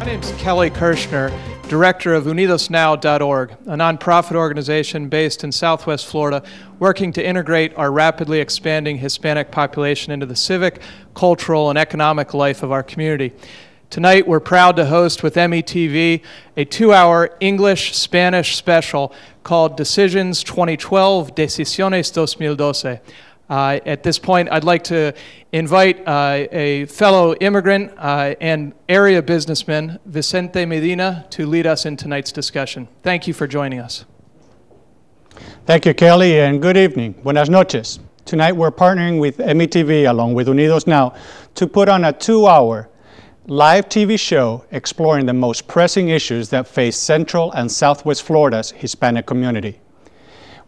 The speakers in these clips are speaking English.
My name is Kelly Kirshner, director of UnidosNow.org, a nonprofit organization based in Southwest Florida working to integrate our rapidly expanding Hispanic population into the civic, cultural, and economic life of our community. Tonight, we're proud to host with METV a 2-hour English-Spanish special called Decisions 2012, Decisiones 2012. At this point, I'd like to invite a fellow immigrant and area businessman, Vicente Medina, to lead us in tonight's discussion. Thank you for joining us. Thank you, Kelly, and good evening. Buenas noches. Tonight, we're partnering with METV along with Unidos Now to put on a 2-hour live TV show exploring the most pressing issues that face Central and Southwest Florida's Hispanic community.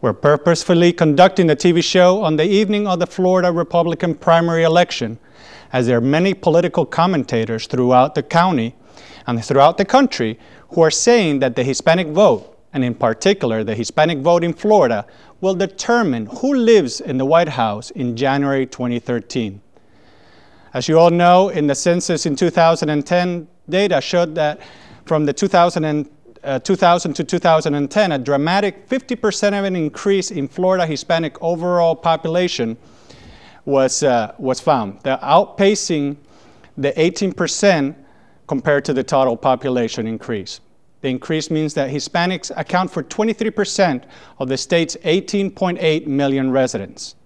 We're purposefully conducting the TV show on the evening of the Florida Republican primary election, as there are many political commentators throughout the county and throughout the country who are saying that the Hispanic vote, and in particular the Hispanic vote in Florida, will determine who lives in the White House in January 2013. As you all know, in the census in 2010, data showed that from the 2000 to 2010, a dramatic 50% of an increase in Florida Hispanic overall population was found. They're outpacing the 18% compared to the total population increase. The increase means that Hispanics account for 23% of the state's 18.8 million residents.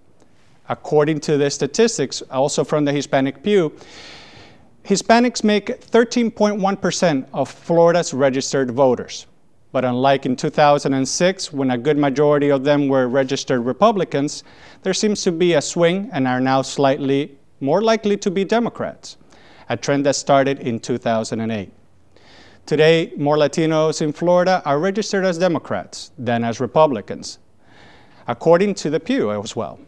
According to the statistics, also from the Hispanic Pew, Hispanics make 13.1% of Florida's registered voters. But unlike in 2006, when a good majority of them were registered Republicans, there seems to be a swing and are now slightly more likely to be Democrats, a trend that started in 2008. Today, more Latinos in Florida are registered as Democrats than as Republicans, according to the Pew as well.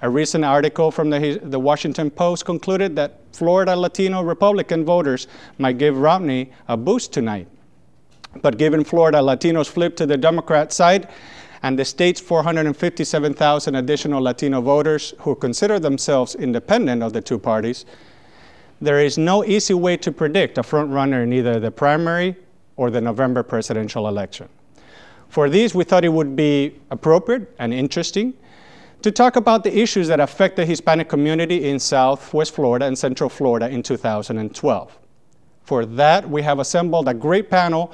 A recent article from the Washington Post concluded that Florida Latino Republican voters might give Romney a boost tonight. But given Florida Latinos flip to the Democrat side and the state's 457,000 additional Latino voters who consider themselves independent of the two parties, there is no easy way to predict a front-runner in either the primary or the November presidential election. For these, we thought it would be appropriate and interesting to talk about the issues that affect the Hispanic community in Southwest Florida and Central Florida in 2012. For that, we have assembled a great panel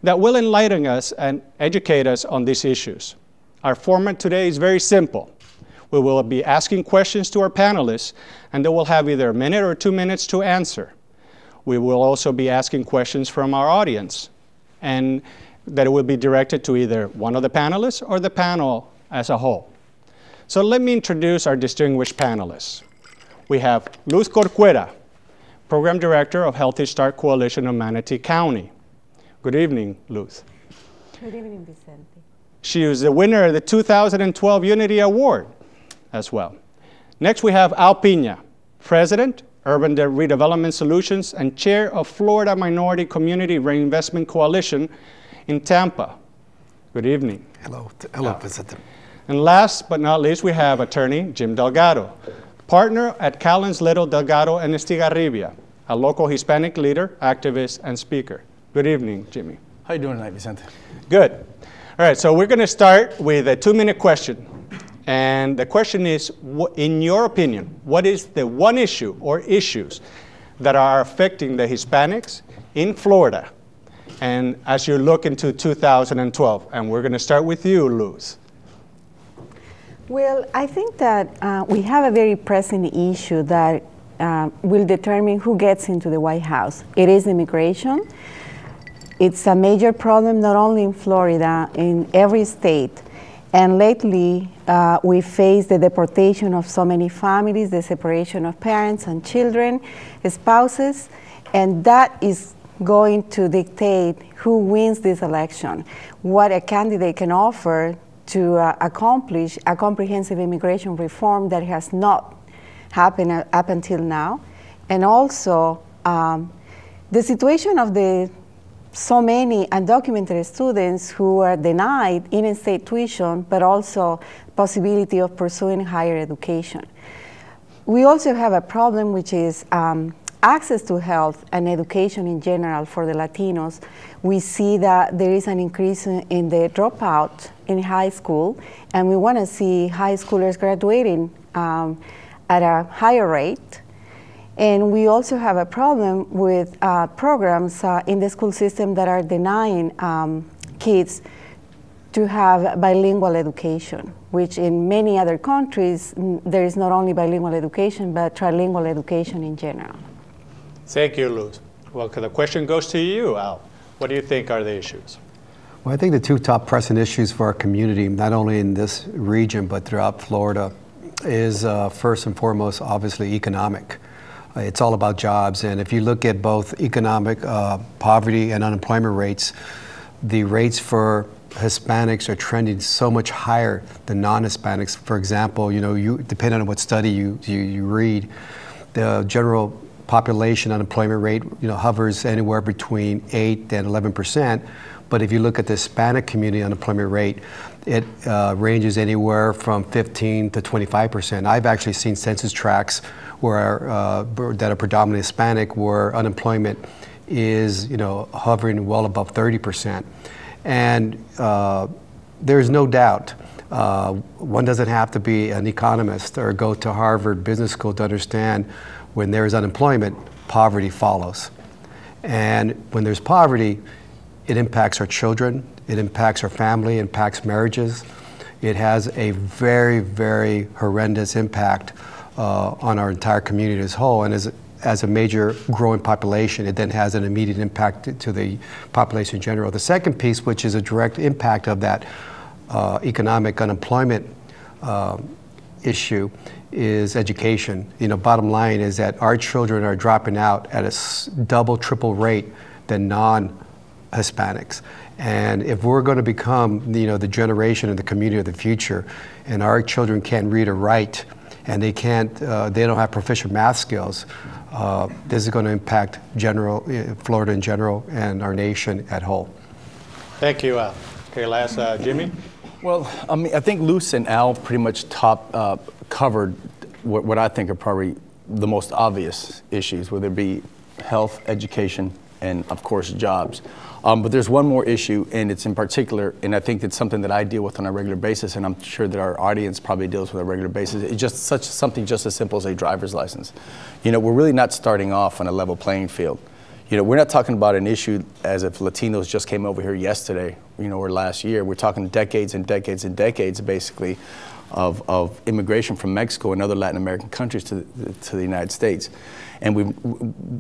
that will enlighten us and educate us on these issues. Our format today is very simple. We will be asking questions to our panelists, and they will have either a minute or 2 minutes to answer. We will also be asking questions from our audience, and that will be directed to either one of the panelists or the panel as a whole. So let me introduce our distinguished panelists. We have Luz Corcuera, Program Director of Healthy Start Coalition of Manatee County. Good evening, Luz. Good evening, Vicente. She is the winner of the 2012 Unity Award as well. Next, we have Al Pina, President, Urban Redevelopment Solutions, and Chair of Florida Minority Community Reinvestment Coalition in Tampa. Good evening. Hello, Vicente. And last but not least, we have attorney Jim Delgado, partner at Callens Little Delgado and Estigarribia, a local Hispanic leader, activist, and speaker. Good evening, Jimmy. How you doing tonight, Vicente? Good. All right, so we're going to start with a 2-minute question. And the question is, in your opinion, what is the one issue or issues that are affecting the Hispanics in Florida? And as you look into 2012, and we're going to start with you, Luz. Well, I think that we have a very pressing issue that will determine who gets into the White House. It is immigration. It's a major problem not only in Florida, in every state. And lately, we face the deportation of so many families, the separation of parents and children, spouses, and that is going to dictate who wins this election, what a candidate can offer to accomplish a comprehensive immigration reform that has not happened up until now. And also, the situation of the so many undocumented students who are denied in-state tuition, but also possibility of pursuing higher education. We also have a problem which is access to health and education in general for the Latinos, we see that there is an increase in the dropout in high school, and we want to see high schoolers graduating at a higher rate. And we also have a problem with programs in the school system that are denying kids to have bilingual education, which in many other countries, there is not only bilingual education, but trilingual education in general. Thank you, Luz. Well, the question goes to you, Al. What do you think are the issues? Well, I think the two top pressing issues for our community, not only in this region, but throughout Florida, is first and foremost, obviously, economic. It's all about jobs, and if you look at both economic poverty and unemployment rates, the rates for Hispanics are trending so much higher than non-Hispanics. For example, depending on what study you read, the general population unemployment rate hovers anywhere between 8 and 11%. But if you look at the Hispanic community unemployment rate, it ranges anywhere from 15 to 25%. I've actually seen census tracts where that are predominantly Hispanic, where unemployment is hovering well above 30%. And there's no doubt one doesn't have to be an economist or go to Harvard Business School to understand when there's unemployment, poverty follows. And when there's poverty, it impacts our children, it impacts our family, it impacts marriages. It has a very, very horrendous impact on our entire community as a whole. And as a major growing population, it then has an immediate impact to the population in general. The second piece, which is a direct impact of that economic unemployment issue, is education. Bottom line is that our children are dropping out at a double, triple rate than non-Hispanics. And if we're going to become the generation and the community of the future, and our children can't read or write, and they don't have proficient math skills, this is going to impact Florida in general and our nation at whole. Thank you, Al. Okay, last, Jimmy. Well, I think Luz and Al pretty much covered what I think are probably the most obvious issues, whether it be health, education, and of course jobs. But there's one more issue, and it's in particular, and I think it's something that I deal with on a regular basis, and I'm sure that our audience probably deals with on a regular basis. It's just something just as simple as a driver's license. We're really not starting off on a level playing field. We're not talking about an issue as if Latinos just came over here yesterday, or last year. We're talking decades and decades and decades, basically, of immigration from Mexico and other Latin American countries to the United States. And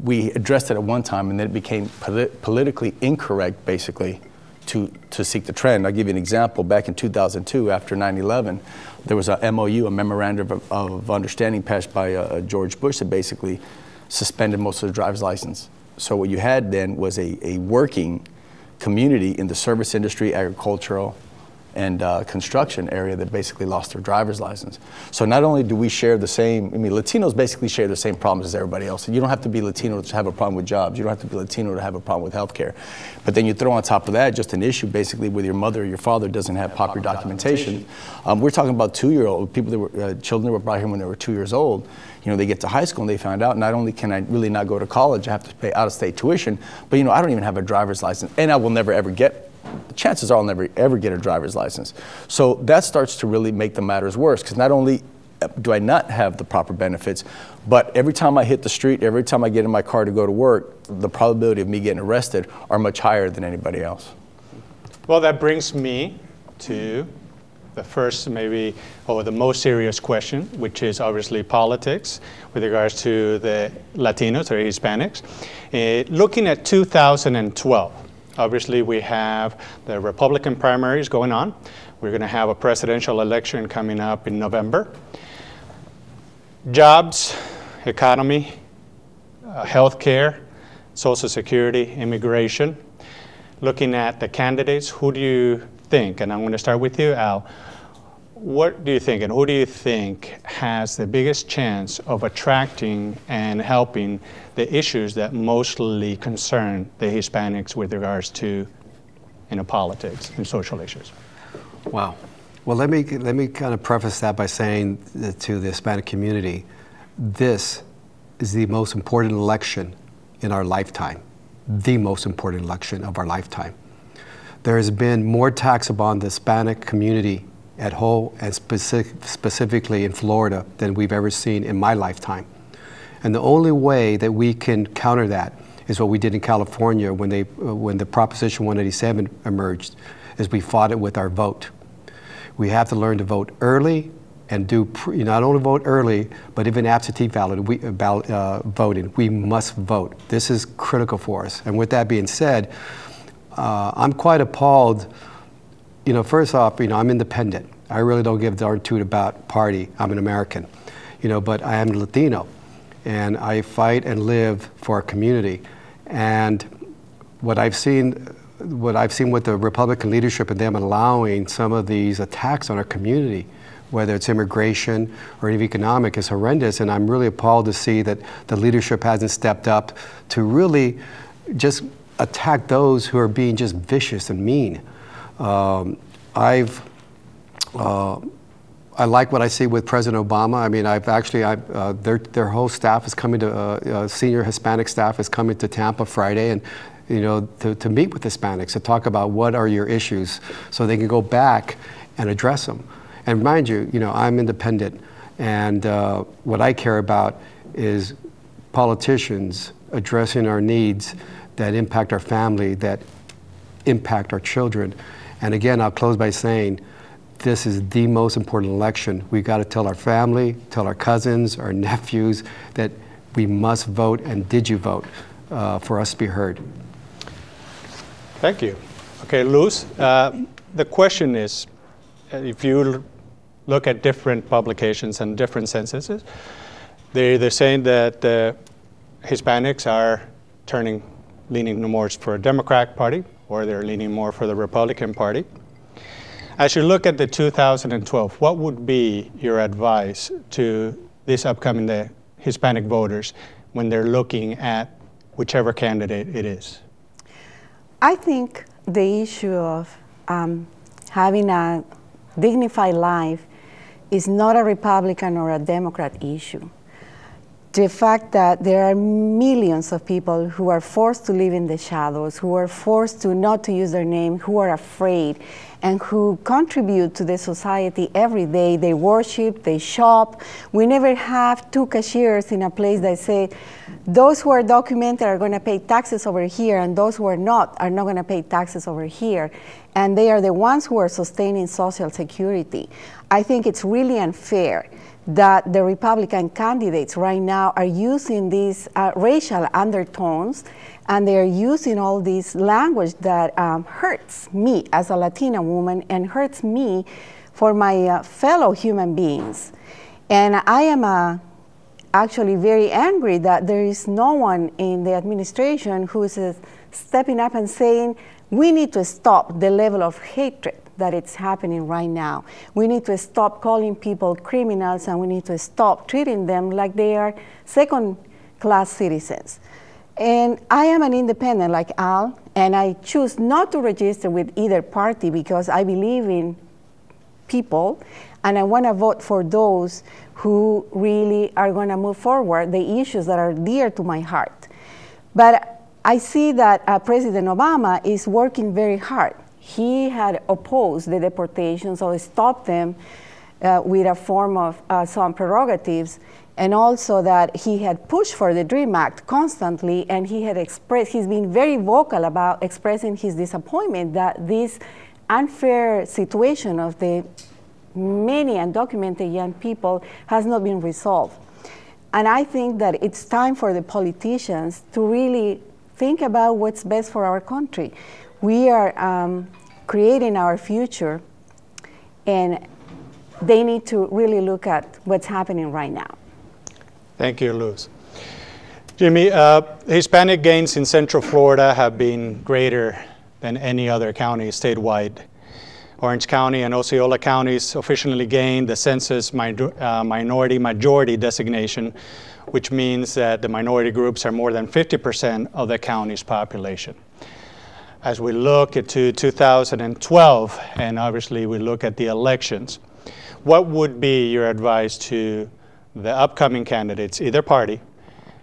we addressed it at one time, and then it became politically incorrect, basically, to seek the trend. I'll give you an example. Back in 2002, after 9/11, there was a MOU, a Memorandum of Understanding, passed by George Bush that basically suspended most of the driver's license. So what you had then was a working community in the service industry, agricultural, and construction area that basically lost their driver's license. So not only do we share the same, Latinos basically share the same problems as everybody else. You don't have to be Latino to have a problem with jobs. You don't have to be Latino to have a problem with healthcare. But then you throw on top of that just an issue basically with your mother or your father doesn't have proper documentation. We're talking about 2-year-old people that were children that were brought here when they were 2 years old. They get to high school and they found out not only can I really not go to college, I have to pay out-of-state tuition, but I don't even have a driver's license, and I will never ever get. Chances are I'll never ever get a driver's license. So that starts to really make the matters worse, because not only do I not have the proper benefits, but every time I hit the street, every time I get in my car to go to work, the probability of me getting arrested are much higher than anybody else. Well, that brings me to the first, maybe, or the most serious question, which is obviously politics with regards to the Latinos or Hispanics. Looking at 2012, obviously, we have the Republican primaries going on. We're going to have a presidential election coming up in November. Jobs, economy, healthcare, Social Security, immigration. Looking at the candidates, who do you think? And I'm going to start with you, Al. What do you think, and who do you think has the biggest chance of attracting and helping the issues that mostly concern the Hispanics with regards to politics and social issues? Wow. Well, let me kind of preface that by saying to the Hispanic community, this is the most important election in our lifetime, the most important election of our lifetime. There has been more attacks upon the Hispanic community at whole and specifically in Florida than we've ever seen in my lifetime. And the only way that we can counter that is what we did in California when the Proposition 187 emerged, is we fought it with our vote. We have to learn to vote early and not only vote early, but even absentee voting. We must vote. This is critical for us. And with that being said, I'm quite appalled. First off, I'm independent. I really don't give a darn toot about party. I'm an American, but I am Latino, and I fight and live for our community. And what I've seen with the Republican leadership and them allowing some of these attacks on our community, whether it's immigration or even economic, is horrendous. And I'm really appalled to see that the leadership hasn't stepped up to really just attack those who are being just vicious and mean. I like what I see with President Obama. I mean, their whole staff is coming to, senior Hispanic staff is coming to Tampa Friday, and to meet with Hispanics, to talk about what are your issues so they can go back and address them. And mind you, I'm independent, and what I care about is politicians addressing our needs that impact our family, that impact our children. And again, I'll close by saying, this is the most important election. We've got to tell our family, tell our cousins, our nephews, that we must vote, and did you vote, for us to be heard. Thank you. Okay, Luz, the question is, if you look at different publications and different censuses, they're saying that the Hispanics are leaning more for a Democratic Party, or they're leaning more for the Republican Party. As you look at the 2012, what would be your advice to this upcoming Hispanic voters when they're looking at whichever candidate it is? I think the issue of having a dignified life is not a Republican or a Democrat issue. The fact that there are millions of people who are forced to live in the shadows, who are forced to not to use their name, who are afraid, and who contribute to the society every day. They worship, they shop. We never have two cashiers in a place that say, those who are documented are going to pay taxes over here, and those who are not going to pay taxes over here. And they are the ones who are sustaining Social Security. I think it's really unfair that the Republican candidates right now are using these racial undertones, and they're using all this language that hurts me as a Latina woman and hurts me for my fellow human beings. And I am actually very angry that there is no one in the administration who is stepping up and saying, we need to stop the level of hatred that it's happening right now. We need to stop calling people criminals, and we need to stop treating them like they are second-class citizens. And I am an independent like Al, and I choose not to register with either party because I believe in people, and I want to vote for those who really are going to move forward the issues that are dear to my heart. But I see that President Obama is working very hard. He had opposed the deportations or stopped them with a form of some prerogatives, and also that he had pushed for the DREAM Act constantly, and he's been very vocal about expressing his disappointment that this unfair situation of the many undocumented young people has not been resolved. And I think that it's time for the politicians to really think about what's best for our country. We are creating our future, and they need to really look at what's happening right now. Thank you, Luz. Jimmy, Hispanic gains in Central Florida have been greater than any other county statewide. Orange County and Osceola counties officially gained the census minority majority designation, which means that the minority groups are more than 50% of the county's population. As we look into 2012, and obviously we look at the elections, what would be your advice to the upcoming candidates, either party,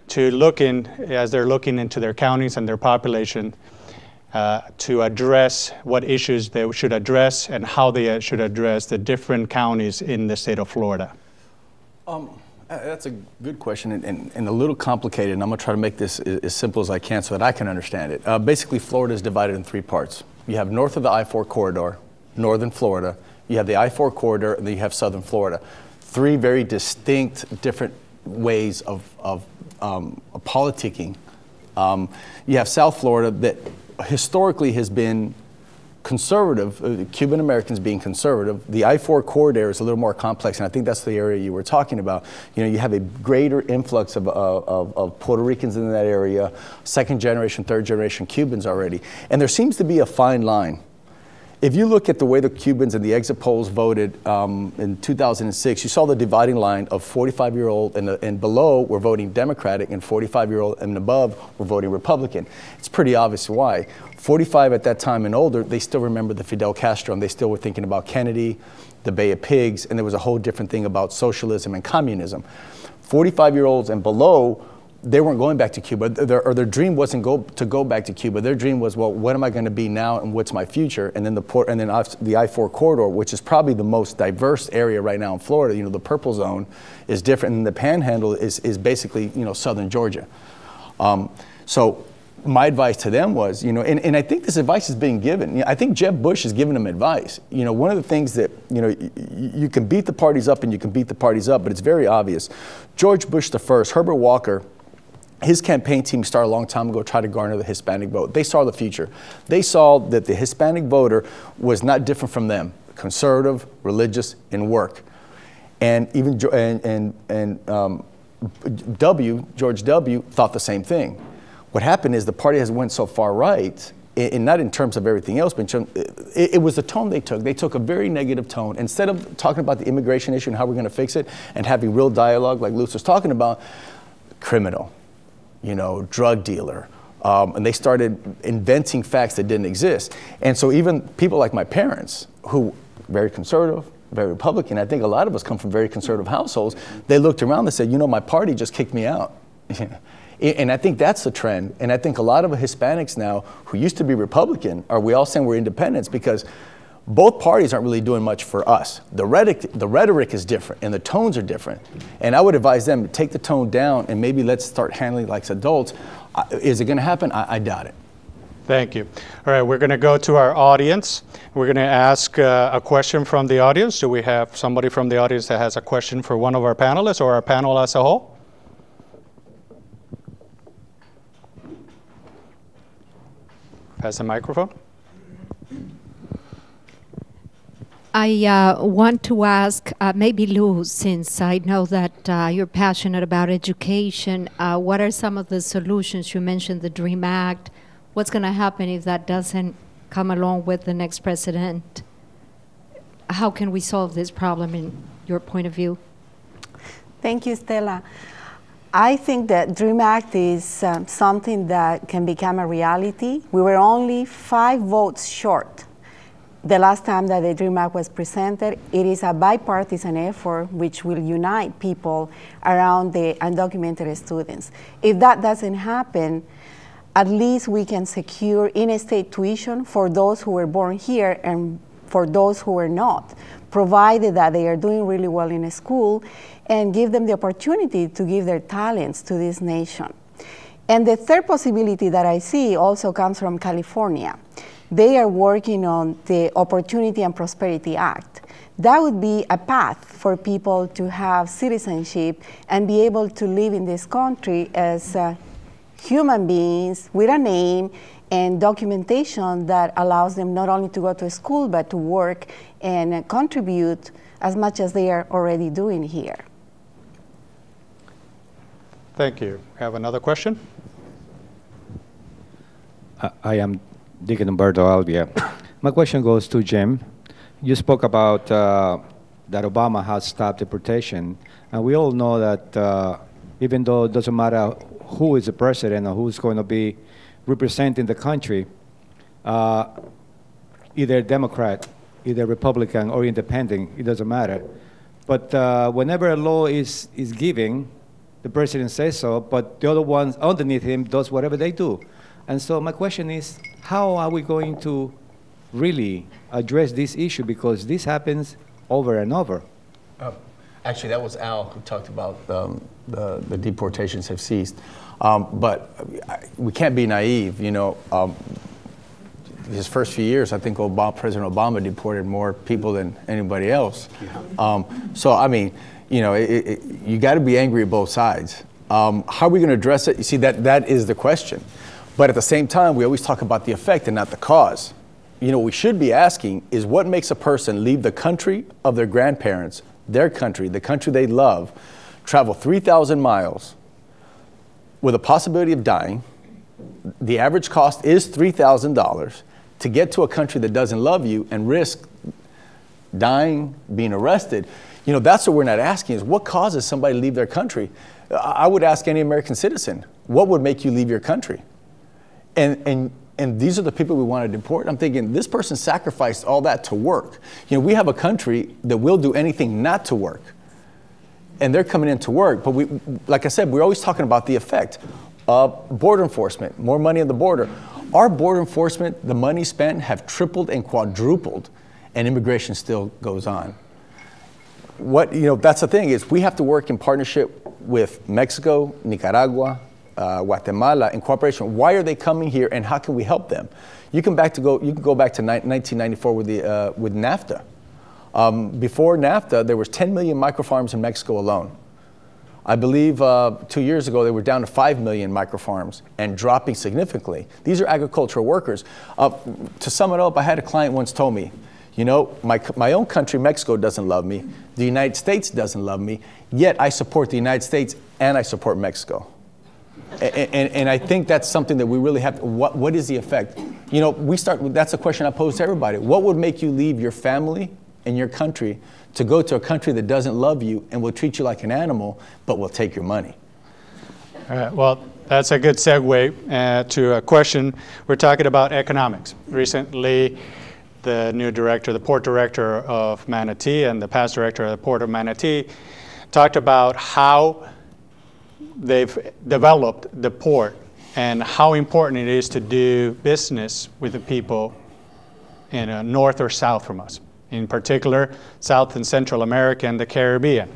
to look in, as they're looking into their counties and their population, to address what issues they should address and how they should address the different counties in the state of Florida? That's a good question and a little complicated, and I'm going to try to make this as simple as I can so that I can understand it. Basically, Florida is divided in three parts. You have north of the I-4 corridor, northern Florida, you have the I-4 corridor, and then you have southern Florida. Three very distinct, different ways of politicking. You have South Florida that historically has been conservative, Cuban Americans being conservative. The I-4 corridor is a little more complex, and I think that's the area you were talking about. You know, you have a greater influx of Puerto Ricans in that area, second generation, third generation Cubans already. And there seems to be a fine line. If you look at the way the Cubans in the exit polls voted in 2006, you saw the dividing line of 45-year-old and below were voting Democratic, and 45-year-old and above were voting Republican. It's pretty obvious why. 45 at that time and older, they still remember the Fidel Castro, and they still were thinking about Kennedy, the Bay of Pigs, and there was a whole different thing about socialism and communism. 45-year-olds and below, they weren't going back to Cuba, their dream wasn't to go back to Cuba. Their dream was, well, what am I going to be now, and what's my future? And then the I-4 corridor, which is probably the most diverse area right now in Florida. You know, the purple zone is different, and the Panhandle is basically, you know, southern Georgia. So my advice to them was, you know, and I think this advice is being given. You know, I think Jeb Bush is giving them advice. You know, one of the things that, you know, you can beat the parties up and you can beat the parties up, but it's very obvious. George Bush the first, Herbert Walker, his campaign team started a long time ago, tried to garner the Hispanic vote. They saw the future. They saw that the Hispanic voter was not different from them, conservative, religious, and work. And even George W. thought the same thing. What happened is the party has went so far right, and not in terms of everything else, but it was the tone they took. They took a very negative tone. Instead of talking about the immigration issue and how we're going to fix it and having real dialogue like Luz was talking about, criminal, you know, drug dealer. And they started inventing facts that didn't exist. And so even people like my parents, who very conservative, very Republican, I think a lot of us come from very conservative households, they looked around and said, you know, my party just kicked me out. And I think that's the trend. And I think a lot of Hispanics now who used to be Republican, are we all saying we're independents? Because both parties aren't really doing much for us. The rhetoric is different and the tones are different. And I would advise them to take the tone down and maybe let's start handling like adults. Is it going to happen? I doubt it. Thank you. All right, we're going to go to our audience. We're going to ask a question from the audience. Do we have somebody from the audience that has a question for one of our panelists or our panel as a whole? Pass the microphone. I want to ask, maybe Lou, since I know that you're passionate about education, what are some of the solutions? You mentioned the DREAM Act. What's going to happen if that doesn't come along with the next president? How can we solve this problem in your point of view? Thank you, Stella. I think that DREAM Act is something that can become a reality. We were only 5 votes short the last time that the DREAM Act was presented. It is a bipartisan effort which will unite people around the undocumented students. If that doesn't happen, at least we can secure in-state tuition for those who were born here and for those who were not, provided that they are doing really well in school, and give them the opportunity to give their talents to this nation. And the third possibility that I see also comes from California. They are working on the Opportunity and Prosperity Act. That would be a path for people to have citizenship and be able to live in this country as human beings with a name and documentation that allows them not only to go to school, but to work and contribute as much as they are already doing here. Thank you. Have another question? I am Deacon Humberto Albia. My question goes to Jim. You spoke about that Obama has stopped deportation, and we all know that even though it doesn't matter who is the president or who's going to be representing the country, either Democrat, either Republican or independent, it doesn't matter. But whenever a law is given, the president says so, but the other ones underneath him does whatever they do. And so my question is, how are we going to really address this issue? Because this happens over and over. Actually, that was Al who talked about the deportations have ceased. But we can't be naive, you know. His first few years, I think President Obama deported more people than anybody else. So, I mean, you know, you got to be angry at both sides. How are we going to address it? You see, that is the question. But at the same time, we always talk about the effect and not the cause. You know, what we should be asking is what makes a person leave the country of their grandparents, their country, the country they love, travel 3,000 miles with a possibility of dying. The average cost is $3,000 to get to a country that doesn't love you and risk dying, being arrested. You know, that's what we're not asking is what causes somebody to leave their country? I would ask any American citizen, what would make you leave your country? And these are the people we want to deport. I'm thinking this person sacrificed all that to work. You know, we have a country that will do anything not to work. And they're coming in to work. But we, like I said, we're always talking about the effect of border enforcement, more money on the border. Our border enforcement, the money spent have tripled and quadrupled, and immigration still goes on. What, you know, that's the thing is we have to work in partnership with Mexico, Nicaragua, Guatemala in cooperation. Why are they coming here and how can we help them? You can go back to 1994 with NAFTA. Before NAFTA, there was 10 million microfarms in Mexico alone. I believe 2 years ago, they were down to 5 million microfarms and dropping significantly. These are agricultural workers. To sum it up, I had a client once told me, you know, my own country, Mexico, doesn't love me. The United States doesn't love me, yet I support the United States and I support Mexico. And I think that's something that we really have to, what is the effect? You know, that's a question I pose to everybody. What would make you leave your family and your country to go to a country that doesn't love you and will treat you like an animal, but will take your money? All right, well, that's a good segue to a question. We're talking about economics. Recently, the new director, the port director of Manatee and the past director of the Port of Manatee talked about how they've developed the port and how important it is to do business with the people in north or south from us, in particular South and Central America and the Caribbean.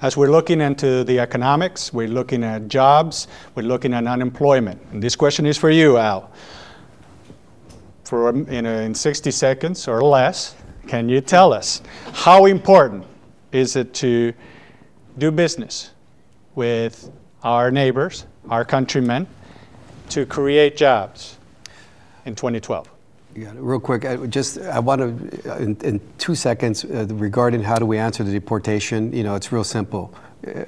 As we're looking into the economics, we're looking at jobs, we're looking at unemployment. And this question is for you, Al. In 60 seconds or less, can you tell us how important is it to do business with our neighbors, our countrymen, to create jobs in 2012? Yeah, real quick, I want to, in 2 seconds, regarding how do we answer the deportation, you know, it's real simple.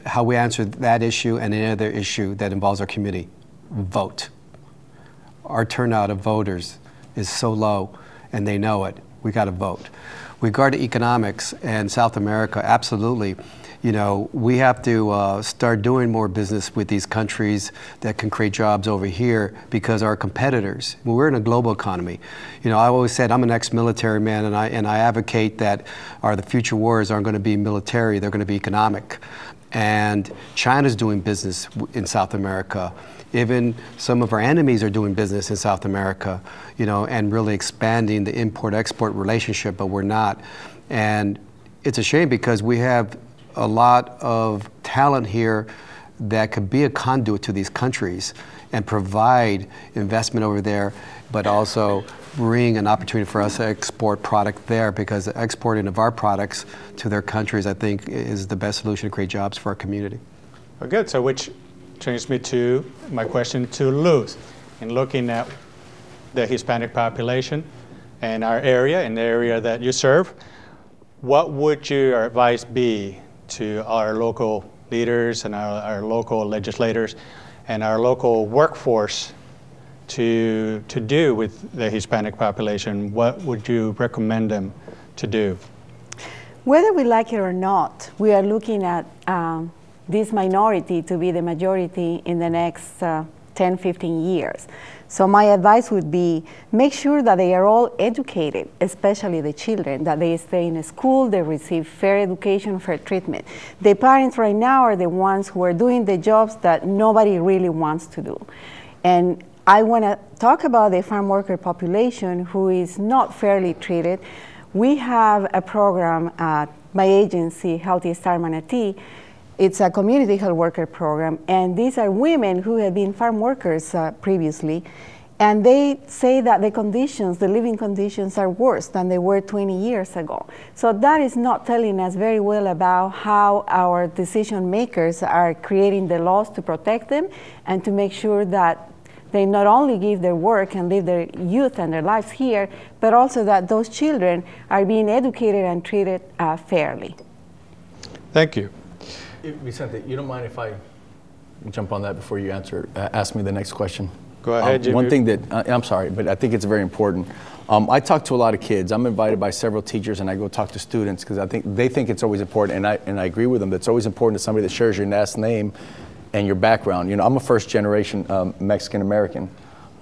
How we answer that issue and any other issue that involves our community, vote. Our turnout of voters is so low, and they know it. We got to vote. Regarding economics and South America, absolutely. You know, we have to start doing more business with these countries that can create jobs over here because our competitors, we're in a global economy. You know, I always said I'm an ex-military man and I advocate that the future wars aren't going to be military, they're going to be economic. And China's doing business in South America. Even some of our enemies are doing business in South America, you know, and really expanding the import-export relationship, but we're not. And it's a shame because we have a lot of talent here that could be a conduit to these countries and provide investment over there, but also bring an opportunity for us to export product there, because the exporting of our products to their countries, I think, is the best solution to create jobs for our community. Well, good. So which brings me to my question to Luz. In looking at the Hispanic population and our area, in the area that you serve, what would your advice be to our local leaders and our local legislators and our local workforce to do with the Hispanic population? What would you recommend them to do? Whether we like it or not, we are looking at this minority to be the majority in the next 10 10, 15 years. So my advice would be make sure that they are all educated, especially the children, that they stay in school, they receive fair education, fair treatment. The parents right now are the ones who are doing the jobs that nobody really wants to do. And I want to talk about the farm worker population who is not fairly treated. We have a program at my agency, Healthy Start Manatee. It's a community health worker program, and these are women who have been farm workers previously, and they say that the conditions, the living conditions, are worse than they were 20 years ago. So that is not telling us very well about how our decision makers are creating the laws to protect them and to make sure that they not only give their work and live their youth and their lives here, but also that those children are being educated and treated fairly. Thank you. Vicente, you don't mind if I jump on that before you ask me the next question? Go ahead, Jimmy. One thing that, I'm sorry, but I think it's very important. I talk to a lot of kids. I'm invited by several teachers, and I go talk to students because I think they think it's always important, and I agree with them. It's always important to somebody that shares your last name and your background. You know, I'm a first generation Mexican American.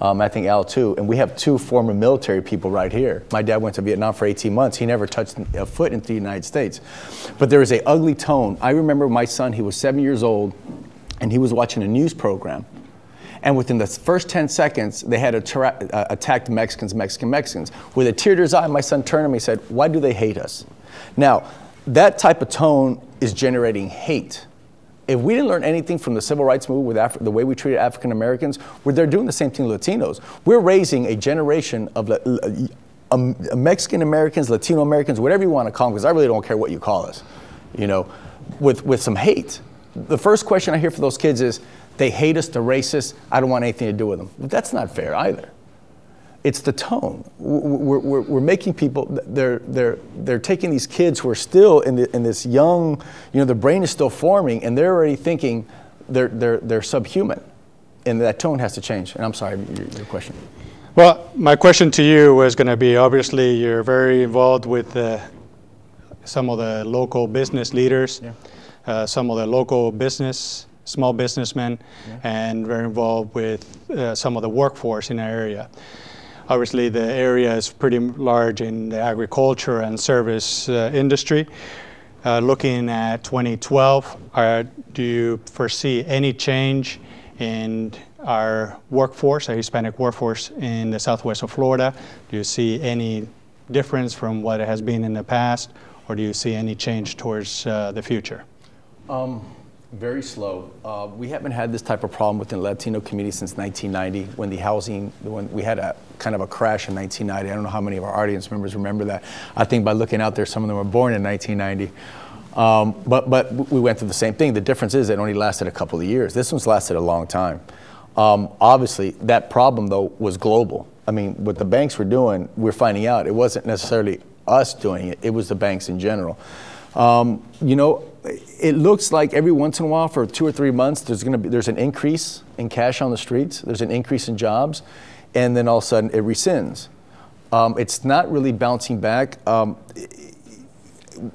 I think Al too, and we have two former military people right here. My dad went to Vietnam for 18 months. He never touched a foot into the United States. But there is an ugly tone. I remember my son, he was 7 years old, and he was watching a news program. And within the first 10 seconds, they had attacked Mexicans. With a tear to his eye, my son turned to me and said, "Why do they hate us?" Now, that type of tone is generating hate. If we didn't learn anything from the civil rights movement with the way we treated African Americans, they're doing the same thing to Latinos. We're raising a generation of Mexican Americans, Latino Americans, whatever you want to call them, because I really don't care what you call us, you know, with some hate. The first question I hear for those kids is, they hate us, they're racist, I don't want anything to do with them. But that's not fair either. It's the tone. We're making people, they're taking these kids who are still in this young, you know, the brain is still forming, and they're already thinking they're subhuman. And that tone has to change. And I'm sorry, your question. Well, my question to you was going to be, obviously, you're very involved with some of the local business leaders, yeah. Some of the local small businessmen, yeah. And very involved with some of the workforce in the area. Obviously, the area is pretty large in the agriculture and service industry. Looking at 2012, do you foresee any change in our workforce, our Hispanic workforce in the southwest of Florida? Do you see any difference from what it has been in the past, or do you see any change towards the future? Very slow. We haven't had this type of problem within the Latino community since 1990, when we had a kind of a crash in 1990. I don't know how many of our audience members remember that. I think by looking out there, some of them were born in 1990. But we went through the same thing. The difference is it only lasted a couple of years. This one's lasted a long time. Obviously, that problem, though, was global. I mean, what the banks were doing, we're finding out, it wasn't necessarily us doing it. It was the banks in general. You know, it looks like every once in a while, for 2 or 3 months, there's an increase in cash on the streets. There's an increase in jobs, and then all of a sudden it rescinds. It's not really bouncing back.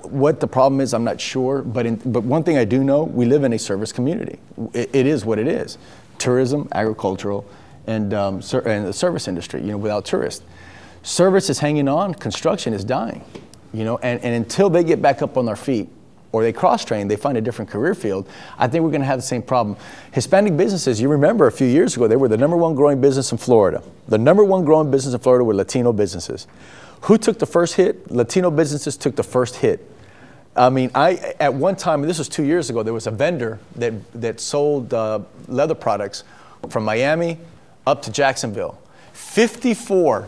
What the problem is, I'm not sure. But one thing I do know, we live in a service community. It is what it is: tourism, agricultural, and the service industry. You know, without tourists, service is hanging on. Construction is dying. You know, and until they get back up on their feet, or they cross-train, they find a different career field, I think we're going to have the same problem. Hispanic businesses, you remember a few years ago, they were the #1 growing business in Florida. The #1 growing business in Florida were Latino businesses. Who took the first hit? Latino businesses took the first hit. I mean, at one time, and this was 2 years ago, there was a vendor that sold leather products from Miami up to Jacksonville. 54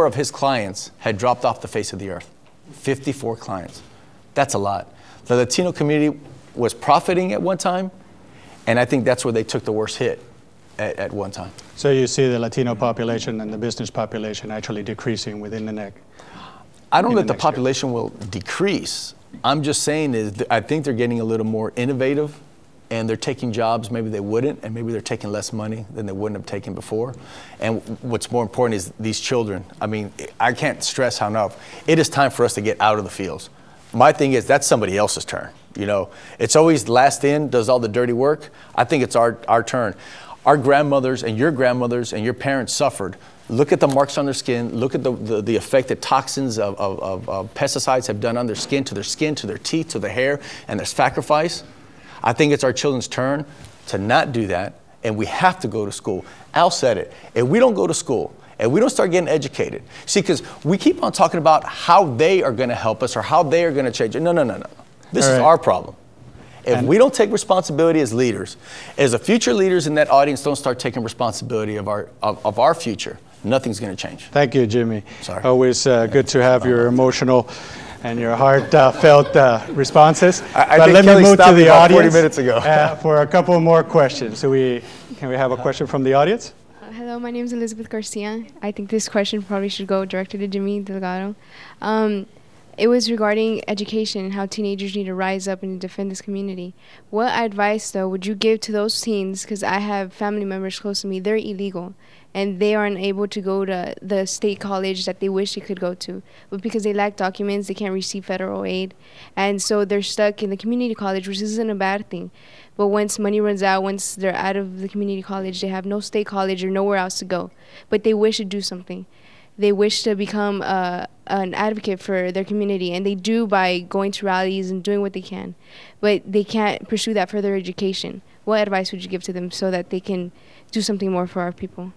of his clients had dropped off the face of the earth. 54 clients. That's a lot. The Latino community was profiting at one time, and I think that's where they took the worst hit at one time. So you see the Latino population and the business population actually decreasing within the next. I don't know that the population will decrease. I'm just saying I think they're getting a little more innovative, and they're taking jobs maybe they wouldn't, and maybe they're taking less money than they wouldn't have taken before. And what's more important is these children. I mean, I can't stress how enough. It is time for us to get out of the fields. My thing is that's somebody else's turn. You know, it's always last in does all the dirty work. I think it's our turn. Our grandmothers and your parents suffered. Look at the marks on their skin. Look at the effect that toxins of pesticides have done on their skin, to their teeth, to their hair, and their sacrifice. I think it's our children's turn to not do that, and we have to go to school. Al said it. If we don't go to school, and we don't start getting educated, see, because we keep on talking about how they are going to help us or how they are going to change it. No. This is our problem. If we don't take responsibility as leaders, as the future leaders in that audience don't start taking responsibility of our future, nothing's going to change. Thank you, Jimmy. Sorry. Always good to have your emotional and your heartfelt responses. But let me move to the audience 40 minutes ago. For a couple more questions. Can we have a question from the audience? Hello, my name is Elizabeth Garcia. I think this question probably should go directly to Jimmy Delgado. It was regarding education and how teenagers need to rise up and defend this community. What advice, though, would you give to those teens? Because I have family members close to me. They're illegal, and they aren't able to go to the state college that they wish they could go to. But because they lack documents, they can't receive federal aid. And so they're stuck in the community college, which isn't a bad thing. But once money runs out, once they're out of the community college, they have no state college or nowhere else to go. But they wish to do something. They wish to become an advocate for their community, and they do by going to rallies and doing what they can. But they can't pursue that further education. What advice would you give to them so that they can do something more for our people?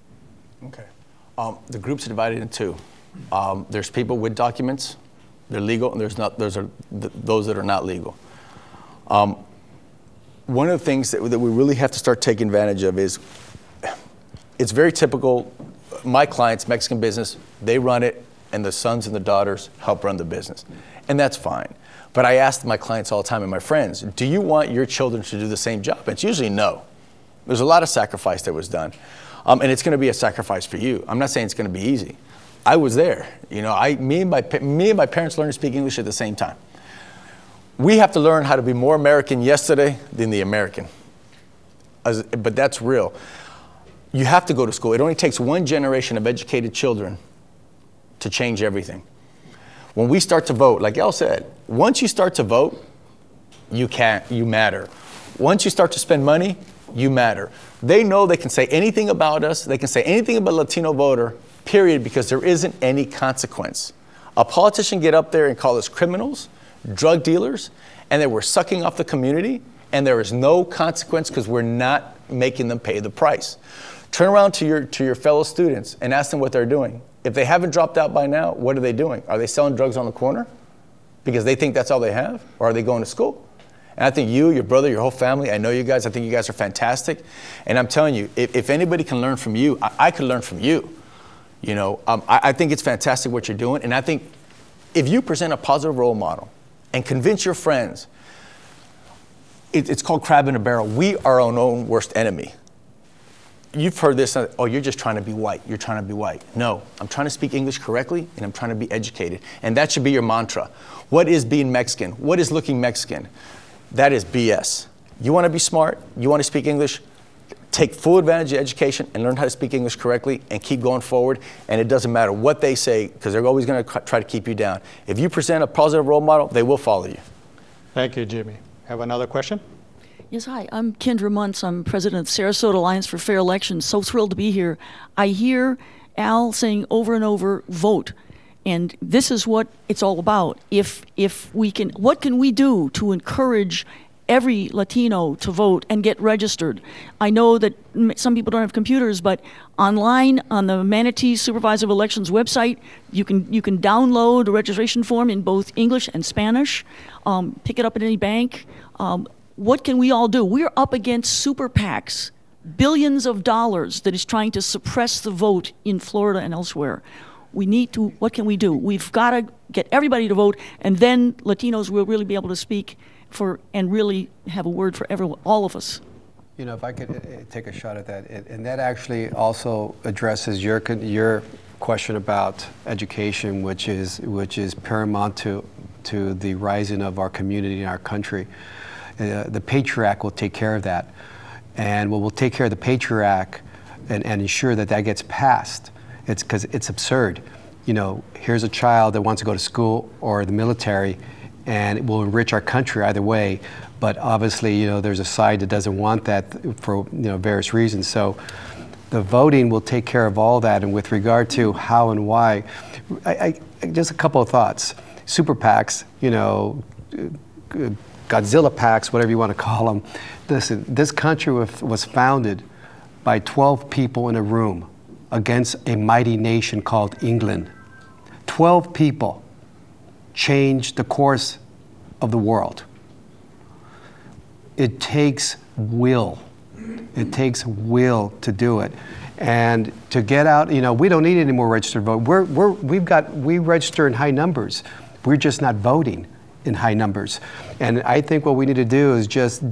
Okay. The groups are divided in two. There's people with documents, they're legal, and there's those that are not legal. One of the things that we really have to start taking advantage of is, it's very typical. My clients, Mexican business, they run it, and the sons and the daughters help run the business. And that's fine. But I ask my clients all the time and my friends, do you want your children to do the same job? And it's usually no. There's a lot of sacrifice that was done. And it's going to be a sacrifice for you. I'm not saying it's going to be easy. I was there. You know, me and my parents learned to speak English at the same time. We have to learn how to be more American yesterday than the American. But that's real. You have to go to school. It only takes one generation of educated children to change everything. When we start to vote, like El said, once you start to vote, you matter. Once you start to spend money, you matter. They know they can say anything about us, they can say anything about Latino voter, period, because there isn't any consequence. A politician get up there and call us criminals, drug dealers, and that we're sucking off the community, and there is no consequence because we're not making them pay the price. Turn around to your fellow students and ask them what they're doing. If they haven't dropped out by now, what are they doing? Are they selling drugs on the corner because they think that's all they have? Or are they going to school? And I think you, your brother, your whole family, I know you guys, I think you guys are fantastic. And I'm telling you, if anybody can learn from you, I could learn from you. You know, I think it's fantastic what you're doing. And I think if you present a positive role model and convince your friends, it's called crab in a barrel. We are our own worst enemy. You've heard this, oh, you're just trying to be white. You're trying to be white. No, I'm trying to speak English correctly, and I'm trying to be educated. And that should be your mantra. What is being Mexican? What is looking Mexican? That is BS. You want to be smart? You want to speak English? Take full advantage of education and learn how to speak English correctly and keep going forward. And it doesn't matter what they say, because they're always going to try to keep you down. If you present a positive role model, they will follow you. Thank you, Jimmy. Have another question? Yes, hi. I'm Kendra Muntz. I'm president of Sarasota Alliance for Fair Elections. So thrilled to be here. I hear Al saying over and over, vote. And this is what it's all about. If we can, what can we do to encourage every Latino to vote and get registered? I know that some people don't have computers, but online on the Manatee Supervisor of Elections website, you can download a registration form in both English and Spanish. Pick it up at any bank. What can we all do? We're up against super PACs, billions of dollars that is trying to suppress the vote in Florida and elsewhere. We need to, what can we do? We've got to get everybody to vote, and then Latinos will really be able to speak for and really have a word for everyone, all of us. You know, if I could take a shot at that, and that actually also addresses your question about education, which is paramount to the rising of our community and our country. The PATRIOT Act will take care of that, and we'll take care of the PATRIOT Act and ensure that that gets passed. It's because it's absurd. You know, here's a child that wants to go to school or the military, and it will enrich our country either way. but obviously, you know, there's a side that doesn't want that for, you know, various reasons. So the voting will take care of all that. And with regard to how and why, I just a couple of thoughts. Super PACs, you know, Godzilla PACs, whatever you want to call them. Listen, this country was founded by 12 people in a room against a mighty nation called England. 12 people changed the course of the world. It takes will. It takes will to do it. And to get out, you know, we don't need any more registered vote. We register in high numbers. We're just not voting in high numbers. And I think what we need to do is just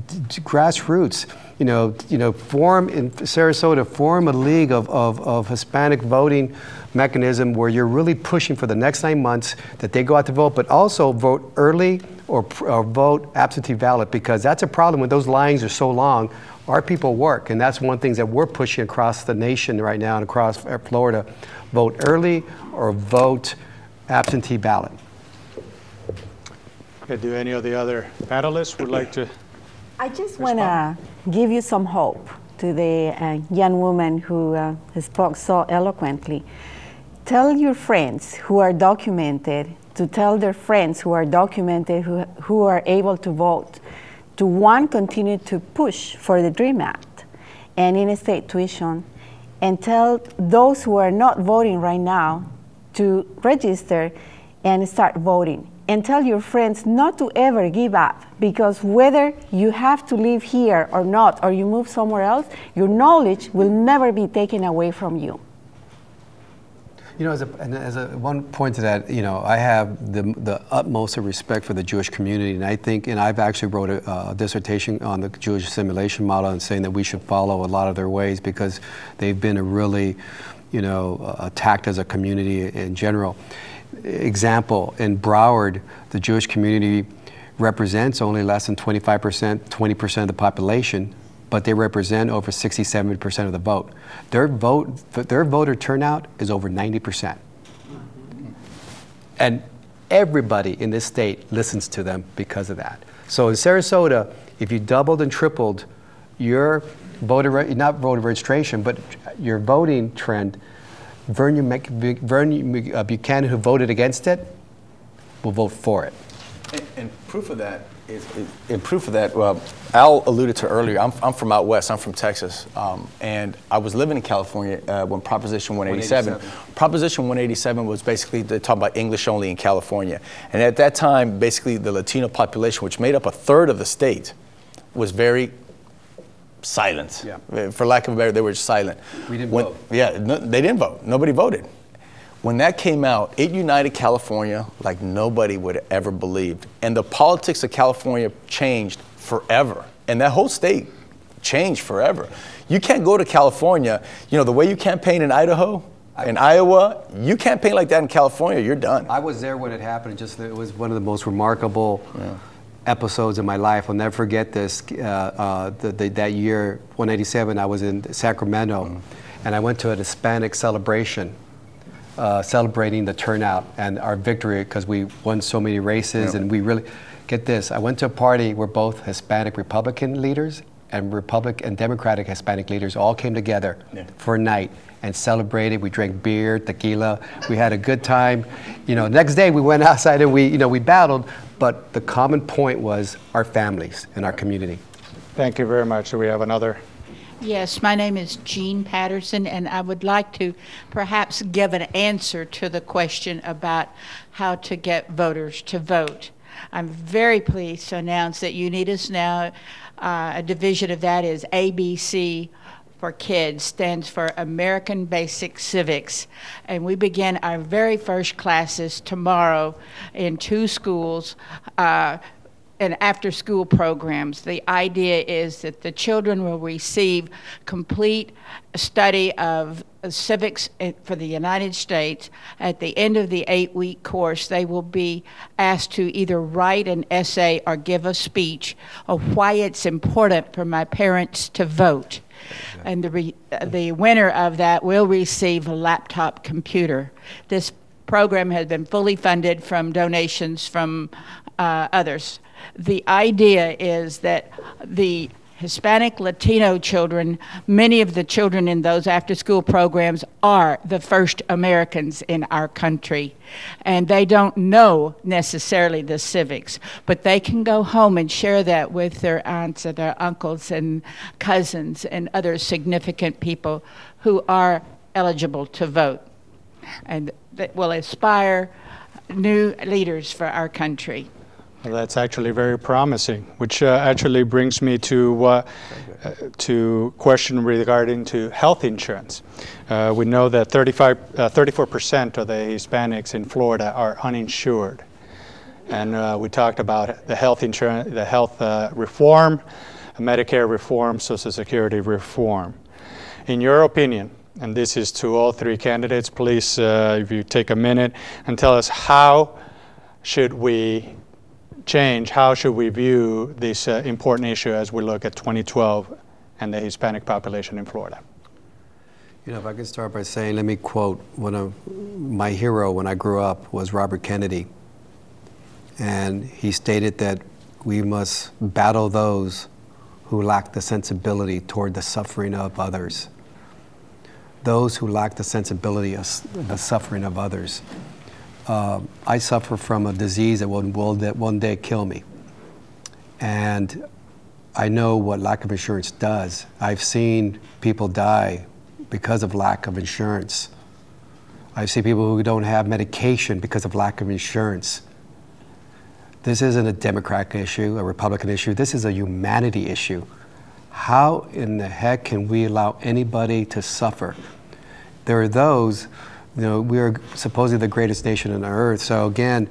grassroots, you know, form in Sarasota, form a league of Hispanic voting mechanism where you're really pushing for the next 9 months that they go out to vote, but also vote early or vote absentee ballot, because that's a problem when those lines are so long. Our people work, and that's one thing that we're pushing across the nation right now and across Florida. Vote early or vote absentee ballot. Okay, do any of the other panelists would like to? I just want to give you some hope to the young woman who spoke so eloquently. Tell your friends who are documented to tell their friends who are documented, who are able to vote, to one, continue to push for the DREAM Act and in-state tuition, and tell those who are not voting right now to register and start voting. And tell your friends not to ever give up, because whether you have to live here or not, or you move somewhere else, your knowledge will never be taken away from you. You know, as a one point to that, you know, I have the utmost of respect for the Jewish community, and I think, and I've actually wrote a dissertation on the Jewish assimilation model and saying that we should follow a lot of their ways, because they've been a really, you know, attacked as a community in general. Example, in Broward, the Jewish community represents only less than 25%, 20% of the population, but they represent over 60-70% of the vote. Their voter turnout is over 90%. And everybody in this state listens to them because of that. So in Sarasota, if you doubled and tripled your not voter registration, but your voting trend, Vern Buchanan, who voted against it, will vote for it. And proof of that well, Al alluded to earlier, I'm from out west, I'm from Texas, and I was living in California when Proposition 187. Proposition 187 was basically, they talk about English only in California. And at that time, basically the Latino population, which made up 1/3 of the state, was very silent. Yeah. For lack of a better, they were silent. We didn't vote. Yeah, no, they didn't vote. Nobody voted. When that came out, it united California like nobody would have ever believed. And the politics of California changed forever. And that whole state changed forever. You can't go to California, you know, the way you campaign in Idaho, in Iowa, you campaign like that in California, you're done. I was there when it happened. It was one of the most remarkable episodes in my life. I'll never forget this. That year, 187, I was in Sacramento, and I went to a Hispanic celebration, celebrating the turnout and our victory, because we won so many races, and we really, get this, I went to a party where both Hispanic Republican leaders and Democratic Hispanic leaders all came together for a night and celebrated. We drank beer, tequila. We had a good time. You know, next day we went outside and we battled, but the common point was our families and our community. Thank you very much. So we have another. Yes, my name is Jean Patterson, and I would like to perhaps give an answer to the question about how to get voters to vote. I'm very pleased to announce that Unitas Now, a division of that is ABC for Kids, stands for American Basic Civics. And we begin our very first classes tomorrow in 2 schools and after-school programs. The idea is that the children will receive complete study of civics for the United States. At the end of the 8-week course, they will be asked to either write an essay or give a speech of why it's important for my parents to vote. And the winner of that will receive a laptop computer. This program has been fully funded from donations from others. the idea is that the Hispanic, Latino children, many of the children in those after-school programs are the first Americans in our country. And they don't know necessarily the civics, but they can go home and share that with their aunts and their uncles and cousins and other significant people who are eligible to vote. And that will inspire new leaders for our country. Well, that's actually very promising, which actually brings me to question regarding to health insurance. We know that 34% of the Hispanics in Florida are uninsured, and we talked about the health insurance, the health reform, Medicare reform, Social Security reform. In your opinion, and this is to all three candidates, please, if you take a minute and tell us how should we change, how should we view this important issue as we look at 2012 and the Hispanic population in Florida? You know, if I could start by saying, let me quote one of my hero when I grew up was Robert Kennedy. And he stated that we must battle those who lack the sensibility toward the suffering of others. Those who lack the sensibility of the suffering of others. I suffer from a disease that will one day kill me. And I know what lack of insurance does. I've seen people die because of lack of insurance. I've seen people who don't have medication because of lack of insurance. This isn't a Democratic issue, a Republican issue. This is a humanity issue. How in the heck can we allow anybody to suffer? There are those, you know, we are supposedly the greatest nation on the earth. So again,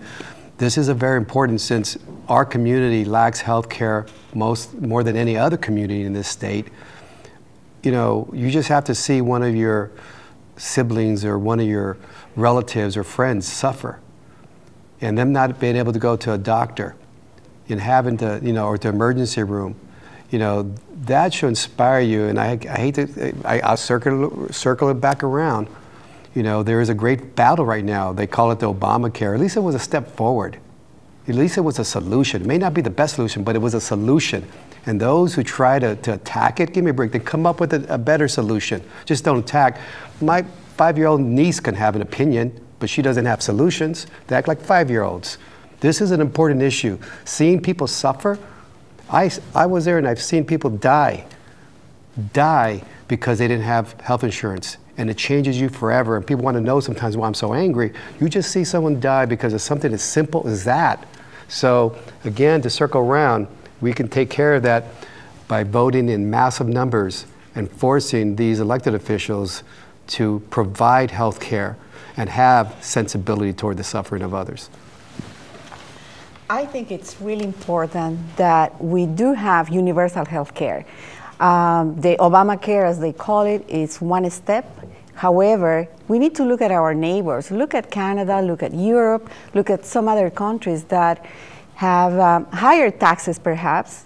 this is a very important, since our community lacks health care more than any other community in this state. You know, you just have to see one of your siblings or one of your relatives or friends suffer, and them not being able to go to a doctor and having to, you know, or to emergency room. You know, that should inspire you. And I hate to, I'll circle it back around. You know, there is a great battle right now. They call it the Obamacare. At least it was a step forward. At least it was a solution. It may not be the best solution, but it was a solution. And those who try to attack it, give me a break, they come up with a better solution. Just don't attack. My 5-year-old niece can have an opinion, but she doesn't have solutions. They act like 5-year-olds. This is an important issue. Seeing people suffer, I was there and I've seen people die because they didn't have health insurance. And it changes you forever. And people want to know sometimes why I'm so angry. You just see someone die because of something as simple as that. So again, to circle around, we can take care of that by voting in massive numbers and forcing these elected officials to provide health care and have sensibility toward the suffering of others. I think it's really important that we do have universal health care. The Obamacare, as they call it, is one step. However, we need to look at our neighbors. Look at Canada, look at Europe, look at some other countries that have higher taxes perhaps.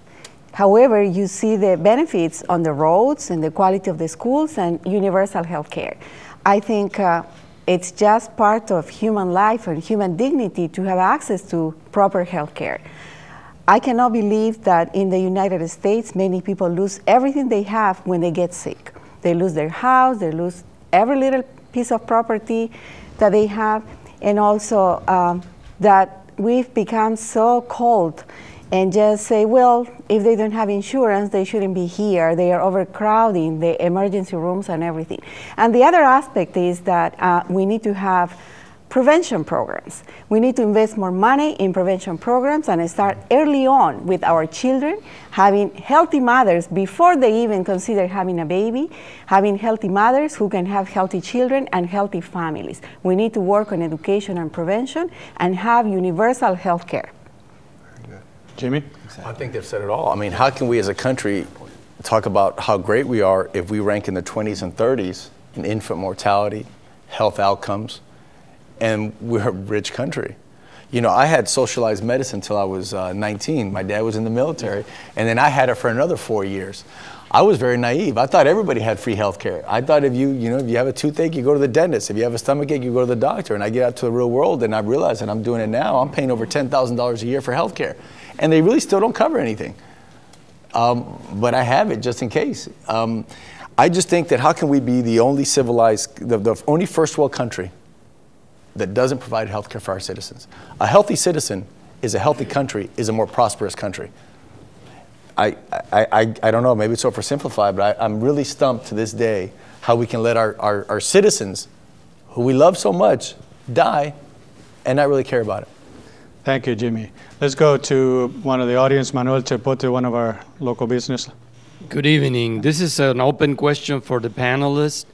However, you see the benefits on the roads and the quality of the schools and universal health care. I think it's just part of human life and human dignity to have access to proper health care. I cannot believe that in the United States, many people lose everything they have when they get sick. They lose their house, they lose every little piece of property that they have, and also that we've become so cold and just say, well, if they don't have insurance, they shouldn't be here. They are overcrowding the emergency rooms and everything. And the other aspect is that we need to have prevention programs. We need to invest more money in prevention programs and start early on with our children, having healthy mothers before they even consider having a baby, having healthy mothers who can have healthy children and healthy families. We need to work on education and prevention and have universal health care. Jimmy? I think they've said it all. I mean, how can we as a country talk about how great we are if we rank in the 20s and 30s in infant mortality, health outcomes, and we're a rich country? You know, I had socialized medicine until I was 19. My dad was in the military, and then I had it for another 4 years. I was very naive. I thought everybody had free health care. I thought if you have a toothache, you go to the dentist. If you have a stomachache, you go to the doctor. And I get out to the real world, and I realize that I'm doing it now. I'm paying over $10,000 a year for health care. and they really still don't cover anything. But I have it just in case. I just think that how can we be the only civilized, the only first world country that doesn't provide health care for our citizens? A healthy citizen is a healthy country, is a more prosperous country. I don't know, maybe it's oversimplified, but I'm really stumped to this day how we can let our citizens, who we love so much, die and not really care about it. Thank you, Jimmy. Let's go to one of the audience, Manuel Chepote, one of our local business. Good evening. This is an open question for the panelists.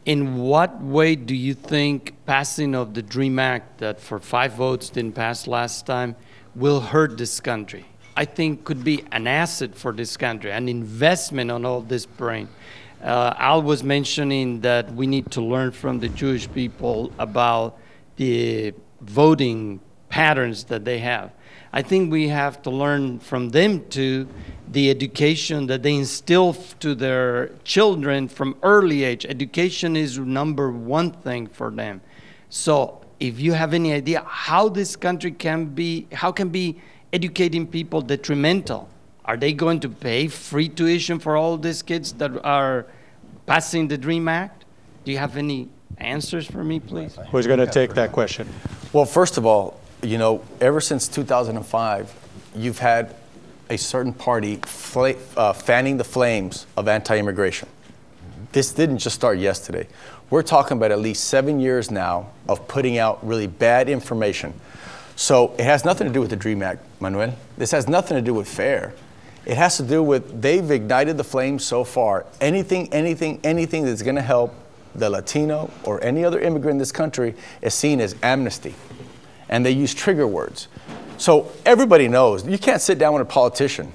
In what way do you think passing of the DREAM Act that for 5 votes didn't pass last time will hurt this country? I think could be an asset for this country, an investment on all this brain. Al was mentioning that we need to learn from the Jewish people about the voting patterns that they have. I think we have to learn from them too the education that they instill to their children from early age. Education is #1 thing for them. So if you have any idea how this country can be educating people detrimental, are they going to pay free tuition for all these kids that are passing the DREAM Act? Do you have any answers for me, please? Who's going to take that question? Well, first of all, you know, ever since 2005, you've had a certain party fanning the flames of anti-immigration. This didn't just start yesterday. We're talking about at least 7 years now of putting out really bad information. So it has nothing to do with the DREAM Act, Manuel. This has nothing to do with FAIR. It has to do with they've ignited the flames so far. Anything that's going to help the Latino or any other immigrant in this country is seen as amnesty. And they use trigger words. So everybody knows, you can't sit down with a politician.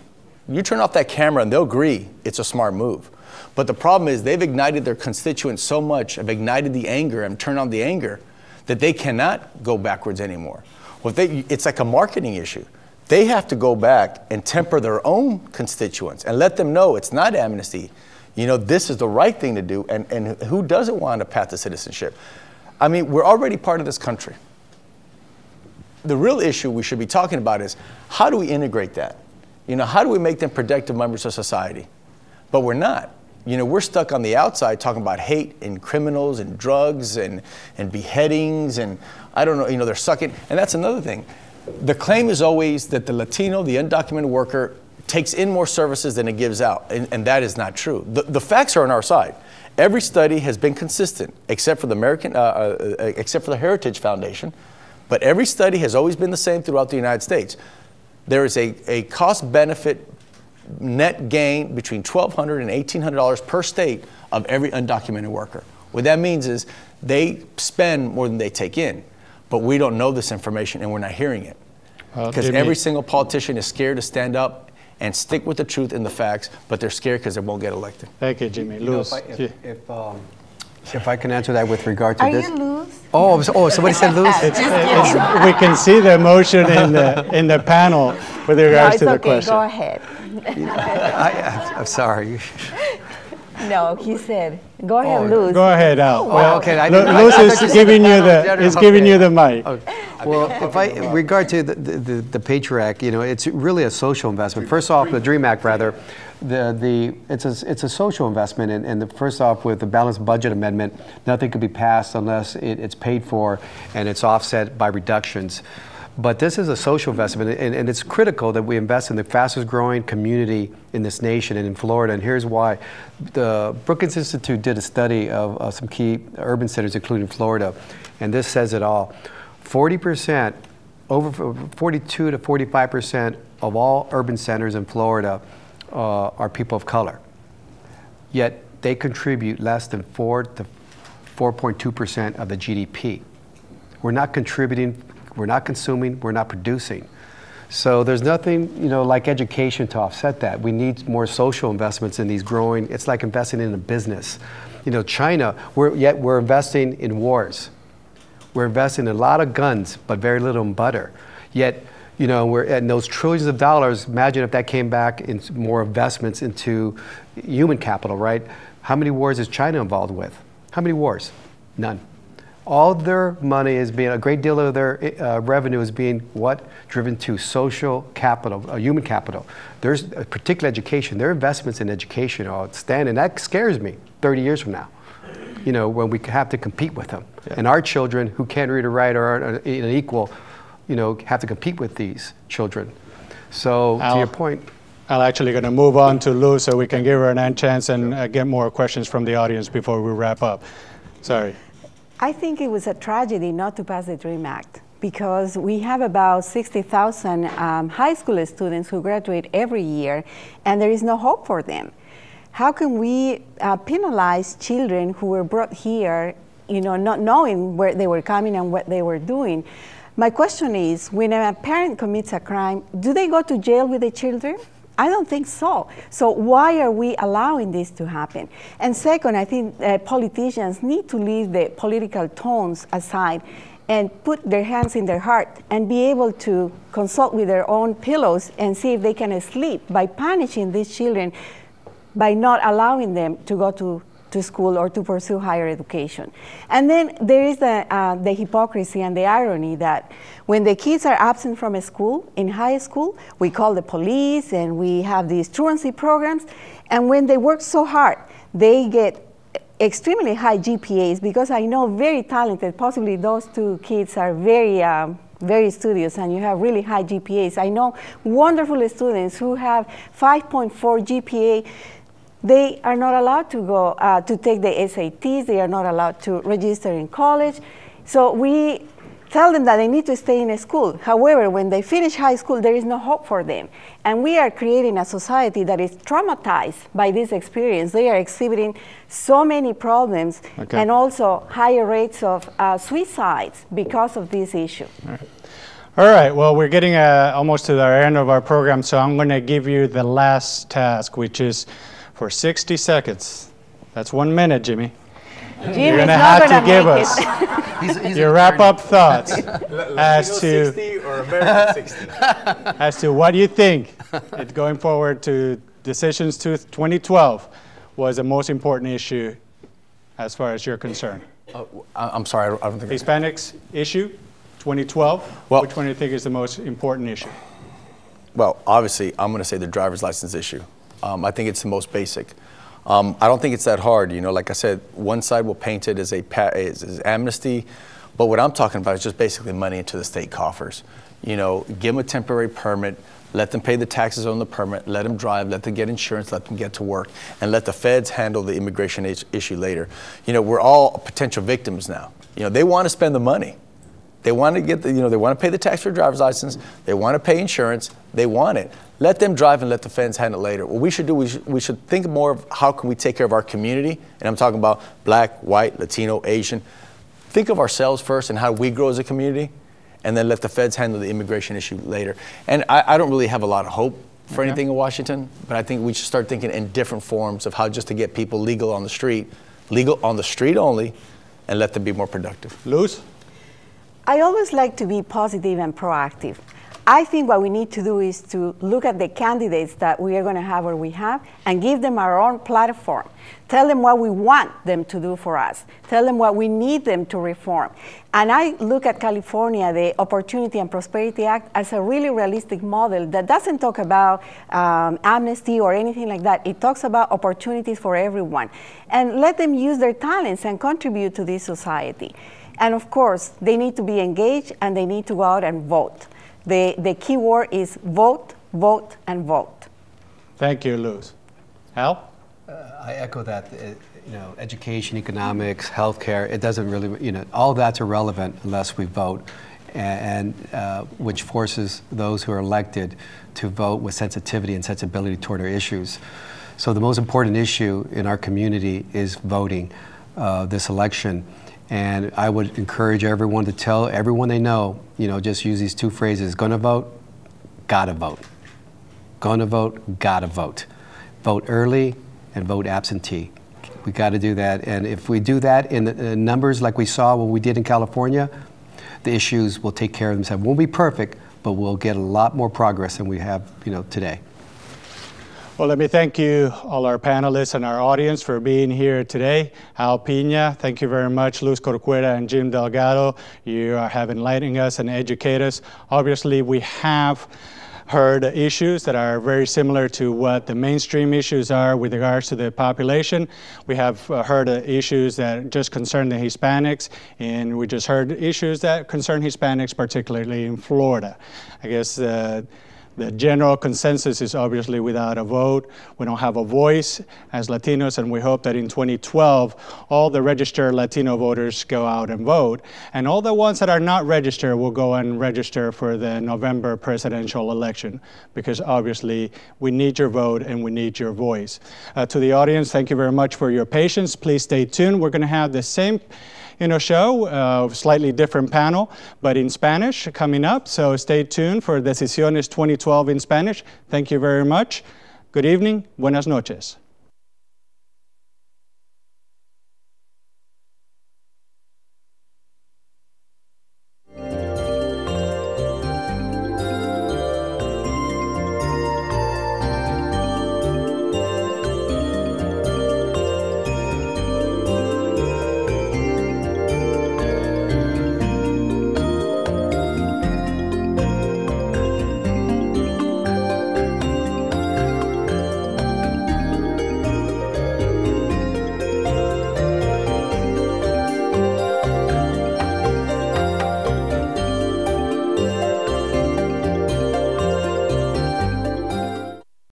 You turn off that camera and they'll agree it's a smart move. But the problem is they've ignited their constituents so much, have ignited the anger and turned on the anger that they cannot go backwards anymore. Well, it's like a marketing issue. They have to go back and temper their own constituents and let them know it's not amnesty. You know, this is the right thing to do, and who doesn't want a path to citizenship? I mean, we're already part of this country. The real issue we should be talking about is how do we integrate that? You know, how do we make them productive members of society? But we're not. You know, we're stuck on the outside talking about hate and criminals and drugs and beheadings and I don't know, you know, they're sucking. And that's another thing. The claim is always that the Latino, the undocumented worker, takes in more services than it gives out. And that is not true. The facts are on our side. Every study has been consistent, except for the Heritage Foundation. But every study has always been the same throughout the United States. There is a cost-benefit net gain between $1,200 and $1,800 per state of every undocumented worker. What that means is they spend more than they take in, but we don't know this information and we're not hearing it. Because every single politician is scared to stand up and stick with the truth and the facts, but they're scared because they won't get elected. Thank you, Jimmy. Luz. If I can answer that with regard to this. Are you Luz? Oh, somebody said Luz? We can see the emotion in the panel with regards to the question. Go ahead. I'm sorry. No, he said, go ahead, Luz. Go ahead, Al. Well, okay. Luz is giving you the mic. Well, in regard to the Patriot Act, you know, it's really a social investment. First off, the DREAM Act, rather, it's a social investment, and first off, with the balanced budget amendment, nothing could be passed unless it's paid for and it's offset by reductions. But this is a social investment, and it's critical that we invest in the fastest growing community in this nation and in Florida, and here's why. The Brookings Institute did a study of some key urban centers, including Florida, and this says it all. 40%, over 42 to 45% of all urban centers in Florida are people of color, yet they contribute less than 4 to 4.2% of the GDP. We're not contributing. We're not consuming, we're not producing. So there's nothing, you know, like education to offset that. We need more social investments in these growing, it's like investing in a business. You know, China, we're investing in wars. We're investing in a lot of guns, but very little in butter. Yet, you know, we're at those trillions of dollars, imagine if that came back in more investments into human capital, right? How many wars is China involved with? How many wars? None. All their money is being, a great deal of their revenue is being driven to social capital, human capital. There's a particular education. Their investments in education are outstanding. That scares me 30 years from now, when we have to compete with them. Yeah. And our children who can't read or write or aren't an equal, have to compete with these children. So to your point. I'm actually going to move on to Luz so we can give her an chance and get more questions from the audience before we wrap up. Sorry. I think it was a tragedy not to pass the DREAM Act, because we have about 60,000 high school students who graduate every year, and there is no hope for them. How can we penalize children who were brought here, not knowing where they were coming and what they were doing? My question is, when a parent commits a crime, do they go to jail with the children? I don't think so. So why are we allowing this to happen? And second, I think politicians need to leave the political tones aside and put their hands in their heart and be able to consult with their own pillows and see if they can sleep by punishing these children by not allowing them to go to school or to pursue higher education. And then there is the hypocrisy and the irony that when the kids are absent from a school, in high school, we call the police and we have these truancy programs, and when they work so hard, they get extremely high GPAs, because I know very talented, possibly those two kids are very studious and you have really high GPAs. I know wonderful students who have 5.4 GPA. They are not allowed to go to take the SATs. They are not allowed to register in college. So we tell them that they need to stay in a school. However, when they finish high school, there is no hope for them. And we are creating a society that is traumatized by this experience. They are exhibiting so many problems and also higher rates of suicides because of this issue. All right, well, we're getting almost to the end of our program, so I'm going to give you the last task, which is for 60 seconds. That's 1 minute, Jimmy. You're going to have to give us your wrap-up thoughts as to 60 or American 60. As to what you think going forward to Decisions 2012 was the most important issue as far as you're concerned. I'm sorry, I don't think. Hispanics issue 2012. Well, which one do you think is the most important issue? Well, obviously, I'm going to say the driver's license issue. I think it's the most basic. I don't think it's that hard. Like I said, one side will paint it as amnesty, but what I'm talking about is just basically money into the state coffers. Give them a temporary permit, let them pay the taxes on the permit, let them drive, let them get insurance, let them get to work, and let the feds handle the immigration issue later. We're all potential victims now. They want to spend the money. They want to get they want to pay the tax for a driver's license. They want to pay insurance. They want it. Let them drive and let the feds handle it later. What we should do, we should think more of how can we take care of our community. And I'm talking about black, white, Latino, Asian. Think of ourselves first and how we grow as a community, and then let the feds handle the immigration issue later. And I don't really have a lot of hope for anything in Washington, but I think we should start thinking in different forms of how just to get people legal on the street only, and let them be more productive. Luz? I always like to be positive and proactive. I think what we need to do is to look at the candidates that we are going to have or we have and give them our own platform. Tell them what we want them to do for us. Tell them what we need them to reform. And I look at California, the Opportunity and Prosperity Act, as a really realistic model that doesn't talk about amnesty or anything like that. It talks about opportunities for everyone. And let them use their talents and contribute to this society. And of course, they need to be engaged and they need to go out and vote. The key word is vote, vote, and vote. Thank you, Luz. Al? I echo that. Education, economics, healthcare, it doesn't really, all that's irrelevant unless we vote, and which forces those who are elected to vote with sensitivity and sensibility toward our issues. So the most important issue in our community is voting this election. And I would encourage everyone to tell everyone they know, just use these two phrases: gonna vote, gotta vote. Gonna vote, gotta vote. Vote early and vote absentee. We gotta do that. And if we do that in the numbers like we saw what we did in California, the issues will take care of themselves. Won't be perfect, but we'll get a lot more progress than we have, today. Well, let me thank you, all our panelists and our audience, for being here today. Al Pina, thank you very much. Luz Corcuera and Jim Delgado, you have enlightened us and educated us. Obviously, we have heard issues that are very similar to what the mainstream issues are with regards to the population. We have heard issues that just concern the Hispanics, and we just heard issues that concern Hispanics, particularly in Florida. I guess the general consensus is obviously without a vote. We don't have a voice as Latinos, and we hope that in 2012, all the registered Latino voters go out and vote, and all the ones that are not registered will go and register for the November presidential election, because obviously we need your vote and we need your voice. To the audience, thank you very much for your patience. Please stay tuned. We're going to have the same show, slightly different panel, but in Spanish coming up. So stay tuned for Decisiones 2012 in Spanish. Thank you very much. Good evening. Buenas noches.